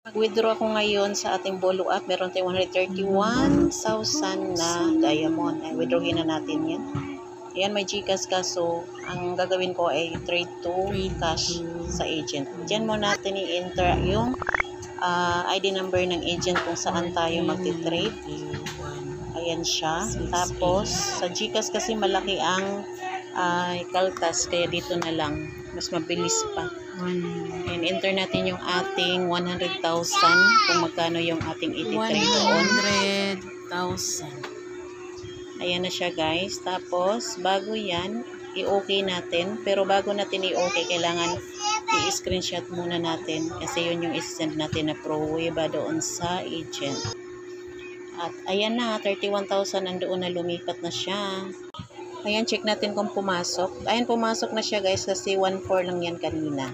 Mag-withdraw ako ngayon sa ating Bolo app. Meron tayong 131,000 na diamond. Ay, withdrawin na natin yan. Ayan, may GCash ka. So, ang gagawin ko ay trade to cash sa agent. Diyan mo natin i-enter yung ID number ng agent kung saan tayo magti-trade. Ayan siya. Tapos, sa GCash kasi malaki ang kaltas. Kaya dito na lang. Mas mabilis pa. And enter natin yung ating 100,000 kung magkano yung ating iti-trade doon. 100,000. Ayan na siya guys. Tapos bago yan, i-okay natin. Pero bago natin i-okay, kailangan i-screenshot muna natin. Kasi yun yung i-send natin na pruweba doon sa agent. At ayan na, 31,000 ang doon na lumipat na siya. Ayan, check natin kung pumasok. Ayan, pumasok na siya guys kasi 1.4 lang yan kanina.